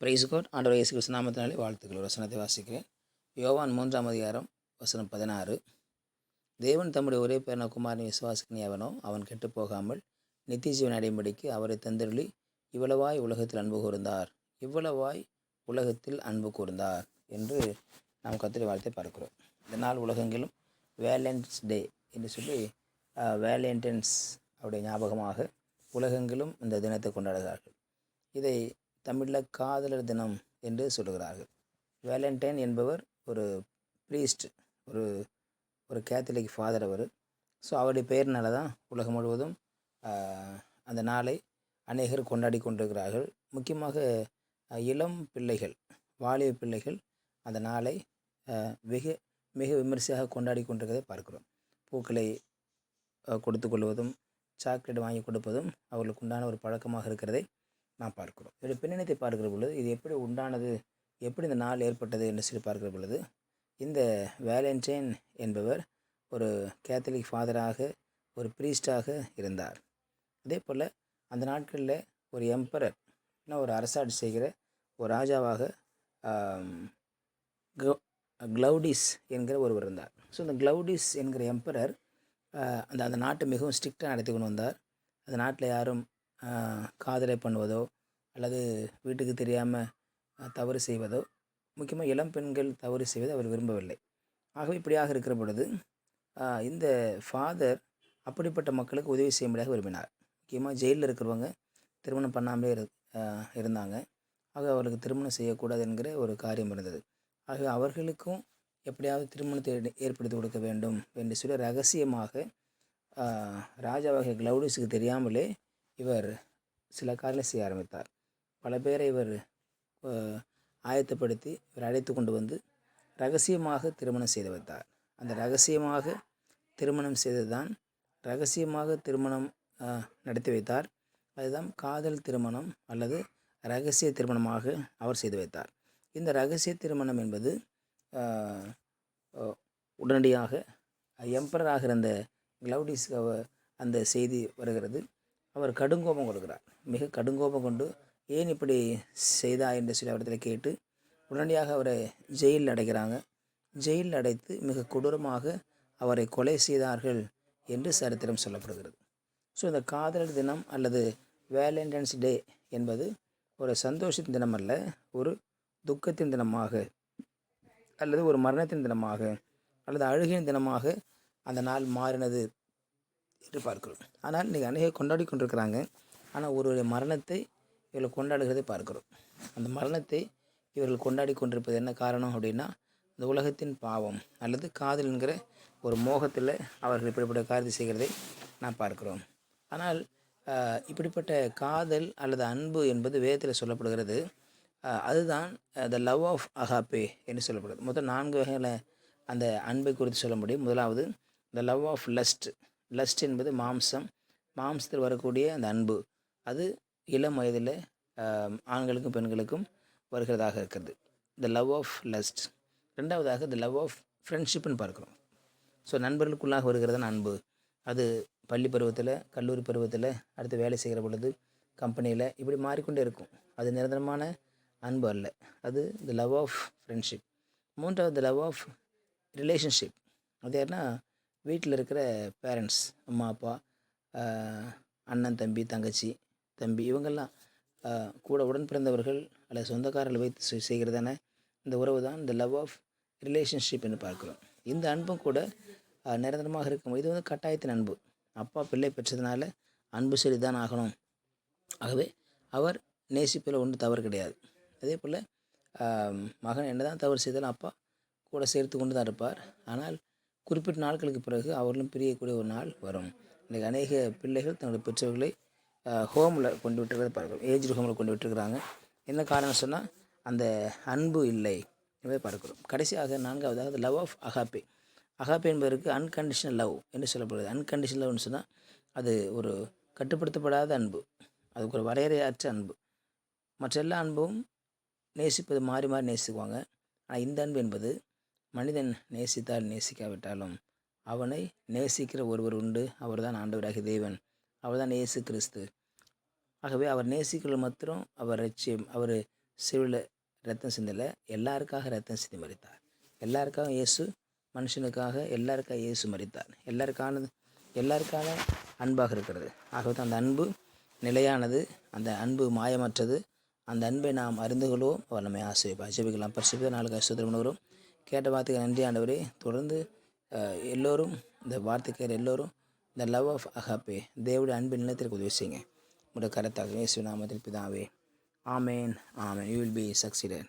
Price God. ஆண்டவர் இயேசு கிறிஸ்து நாமத்தினாலே வாழ்த்துக்கள். வசனத்தை வாசிக்கிறேன். யோவான் 3 அதிகாரம் வசனம் 16. தேவன் தம்முடைய ஒரே பேரான குமாரனை விசுவாசிக்கிற எவனோ அவன் கெட்டு போகாமல் நித்திய ஜீவன் அடையும்படிக்கு அவரை தந்தருளி இவ்வளவாய் உலகத்தில் அன்பு கூர்ந்தார், இவ்வளவாய் உலகத்தில் அன்பு கூர்ந்தார் என்று நாம் கர்த்தருடைய வார்த்தை பார்க்கிறோம். இந்த நாள் உலகெங்கிலும் வேலண்டைன்ஸ் டே என்று சொல்லி வேலண்டைன்ஸ் அவருடைய ஞாபகமாக உலகெங்கிலும் இந்த தினத்தை கொண்டாடுகிறார்கள். இதை தமிழில் காதலர் தினம் என்று சொல்லுகிறார்கள். வேலண்டைன் என்பவர் ஒரு ப்ரீஸ்ட், ஒரு ஒரு கேத்தலிக் ஃபாதர் அவர். ஸோ அவருடைய பெயர்னால தான் உலகம் முழுவதும் அந்த நாளை அநேகர் கொண்டாடி கொண்டிருக்கிறார்கள். முக்கியமாக இளம் பிள்ளைகள், வாலிப பிள்ளைகள் அந்த நாளை மிக விமரிசையாக கொண்டாடி கொண்டிருக்கிறதை பார்க்கிறோம். பூக்களை கொடுத்து கொள்வதும் சாக்லேட் வாங்கி கொடுப்பதும் அவர்களுக்கு உண்டான ஒரு பழக்கமாக இருக்கிறதை நாம் பார்க்கிறோம். இதோடைய பின்னணியத்தை பார்க்கிற பொழுது இது எப்படி உண்டானது, எப்படி இந்த நாள் ஏற்பட்டது என்று சொல்லி பார்க்கிற பொழுது, இந்த வேலண்டைன் என்பவர் ஒரு கேத்தலிக் ஃபாதராக, ஒரு ப்ரீஸ்டாக இருந்தார். அதே போல் அந்த நாட்களில் ஒரு எம்பரர், ஒரு அரசாட்சி செய்கிற ஒரு ராஜாவாக க்ளௌடிஸ் என்கிற ஒருவர் இருந்தார். ஸோ இந்த க்ளௌடிஸ் என்கிற எம்பரர் அந்த நாட்டை மிகவும் ஸ்ட்ரிக்டாக நடத்தி கொண்டு வந்தார். அந்த நாட்டில் யாரும் காதலை பண்ணுவதோ அல்லது வீட்டுக்கு தெரியாமல் தவறு செய்வதோ, முக்கியமாக இளம் பெண்கள் தவறு செய்வதை அவர் விரும்பவில்லை. ஆகவே இப்படியாக இருக்கிற பொழுது இந்த ஃபாதர் அப்படிப்பட்ட மக்களுக்கு உதவி செய்யும்படியாக விரும்பினார். முக்கியமாக ஜெயிலில் இருக்கிறவங்க திருமணம் பண்ணாமலே இருந்தாங்க. ஆக அவர்களுக்கு திருமணம் செய்யக்கூடாது என்கிற ஒரு காரியம் இருந்தது. ஆக அவர்களுக்கும் எப்படியாவது திருமணத்தை ஏற்படுத்தி கொடுக்க வேண்டும் என்று சொல்லி ரகசியமாக ராஜாவாகிய க்ளௌடிஸுக்கு தெரியாமலே இவர் சில காரியங்களை செய்ய ஆரம்பித்தார். பல பேரை இவர் ஆயத்தப்படுத்தி இவர் அழைத்து கொண்டு வந்து ரகசியமாக திருமணம் செய்து வைத்தார். அந்த ரகசியமாக திருமணம் செய்தது தான், ரகசியமாக திருமணம் நடத்தி வைத்தார். அதுதான் காதல் திருமணம் அல்லது இரகசிய திருமணமாக அவர் செய்து வைத்தார். இந்த இரகசிய திருமணம் என்பது உடனடியாக எம்பரராக இருந்த க்ளௌடிஸ்க்கு அந்த செய்தி வருகிறது. அவர் கடுங்கோபம் கொடுக்கிறார். மிக கடுங்கோபம் கொண்டு ஏன் இப்படி செய்தா என்று சொல்லி அவரிடத்தில் கேட்டு உடனடியாக அவரை ஜெயிலில் அடைக்கிறாங்க. ஜெயிலில் அடைத்து மிக கொடூரமாக அவரை கொலை செய்தார்கள் என்று சரித்திரம் சொல்லப்படுகிறது. ஸோ இந்த காதலர் தினம் அல்லது வேலண்டைன்ஸ் டே என்பது ஒரு சந்தோஷத்தின் தினம் அல்ல, ஒரு துக்கத்தின் தினமாக அல்லது ஒரு மரணத்தின் தினமாக அல்லது அழுகையின் தினமாக அந்த நாள் மாறினது என்று பார்க்கிறோம். ஆனால் இன்றைக்கி அநேக கொண்டாடி கொண்டிருக்கிறாங்க. ஆனால் ஒருவருடைய மரணத்தை இவர்கள் கொண்டாடுகிறதை பார்க்கிறோம். அந்த மரணத்தை இவர்கள் கொண்டாடி கொண்டிருப்பது என்ன காரணம் அப்படின்னா, இந்த உலகத்தின் பாவம் அல்லது காதல் என்கிற ஒரு மோகத்தில் அவர்கள் இப்படிப்பட்ட காரியத்தை செய்கிறதை நாம் பார்க்கிறோம். ஆனால் இப்படிப்பட்ட காதல் அல்லது அன்பு என்பது வேதத்தில் சொல்லப்படுகிறது. அதுதான் த லவ் ஆஃப் அகாப்பே என்று சொல்லப்படுது. முதல் 4 வகையில் அந்த அன்பை குறித்து சொல்ல முடியும். முதலாவது the love of lust. Lust என்பது மாம்சத்தில் வரக்கூடிய அந்த அன்பு. அது இளம் வயதில் ஆண்களுக்கும் பெண்களுக்கும் வருகிறதாக இருக்கிறது. The love of lust. ரெண்டாவதாக த லவ் ஆஃப் ஃப்ரெண்ட்ஷிப்னு பார்க்குறோம். ஸோ நண்பர்களுக்குள்ளாக வருகிறதான அன்பு. அது பள்ளி பருவத்தில், கல்லூரி பருவத்தில், அடுத்து வேலை செய்கிற பொழுது, கம்பெனியில் இப்படி மாறிக்கொண்டே இருக்கும். அது நிரந்தரமான அன்பு அல்ல. அது த லவ் ஆஃப் ஃப்ரெண்ட்ஷிப். மூன்றாவது த லவ் ஆஃப் ரிலேஷன்ஷிப். அது யாருன்னா வீட்டில் இருக்கிற பேரண்ட்ஸ், அம்மா அப்பா, அண்ணன் தம்பி, தங்கச்சி தம்பி, இவங்கெல்லாம் கூட உடன் பிறந்தவர்கள் அல்லது சொந்தக்காரர்கள் வைத்து செய்கிறதான இந்த உறவு தான் இந்த லவ் ஆஃப் ரிலேஷன்ஷிப் என்று பார்க்குறோம். இந்த அன்பும் கூட நிரந்தரமாக இருக்கும். இது கட்டாயத்தின் அன்பு. அப்பா பிள்ளை பெற்றதுனால அன்பு சரிதான் ஆகணும். ஆகவே அவர் நேசிப்பில் ஒன்றும் தவறு கிடையாது. அதே போல் மகன் என்ன தான் தவறு செய்தாலும் அப்பா கூட சேர்த்து கொண்டு தான் இருப்பார். ஆனால் குறிப்பிட்ட நாட்களுக்கு பிறகு அவர்களும் பிரியக்கூடிய ஒரு நாள் வரும். இன்றைக்கி அநேக பிள்ளைகள் தங்களுடைய பெற்றோர்களை ஹோமில் கொண்டு விட்டுருக்கிறத பார்க்குறோம். ஏஜ் ஹோமில் கொண்டு விட்டுருக்குறாங்க. என்ன காரணம் சொன்னால் அந்த அன்பு இல்லை என்பதை பார்க்கிறோம். கடைசியாக 4வது லவ் ஆஃப் அகாப்பே. அகாப்பே என்பதற்கு அன்கண்டிஷனல் லவ் என்று சொல்லப்படுது. அன்கண்டிஷனல் லவ்னு சொன்னால் அது ஒரு கட்டுப்படுத்தப்படாத அன்பு, அதுக்கு ஒரு வரையறையற்ற அன்பு. மற்ற எல்லா அன்பும் நேசிப்பது மாறி மாறி நேசிக்குவாங்க. ஆனால் இந்த அன்பு என்பது மனிதன் நேசித்தால் நேசிக்காவிட்டாலும் அவனை நேசிக்கிற ஒருவர் உண்டு. அவர் தான் ஆண்டவராகிய தேவன், அவர் தான் இயேசு கிறிஸ்து. ஆகவே அவர் நேசிக்கிறது மாத்திரம் அவர் சிலுவையில் ரத்தம் சிந்தலை, எல்லாருக்காக ரத்தம் சிந்தி மரித்தார். எல்லாருக்காக இயேசு மனுஷனுக்காக எல்லாருக்காக இயேசு மரித்தார். எல்லாருக்கான அன்பாக இருக்கிறது. ஆகவே அந்த அன்பு நிலையானது, அந்த அன்பு மாயமற்றது. அந்த அன்பை நாம் அறிந்து கொள்வோம். அவர் நம்மை ஆசீர்வதிப்பார். ஜெபிக்கலாம். பரிசுத்த நாளுக்கு ஸ்தோத்திரம் வரும். கேட்ட வார்த்தைக்கு நன்றி ஆண்டவரே. தொடர்ந்து எல்லோரும் இந்த வார்த்தை கேட்குற எல்லோரும் இந்த லவ் ஆஃப் அகாப்பே தேவனுடைய அன்பின் நிலத்திற்கு உதவி செய்யுங்க. உங்களுடைய கரத்தாக இயேசு நாமத்தில் பிதாவே. ஆமேன். ஆமேன். You will be succeeded.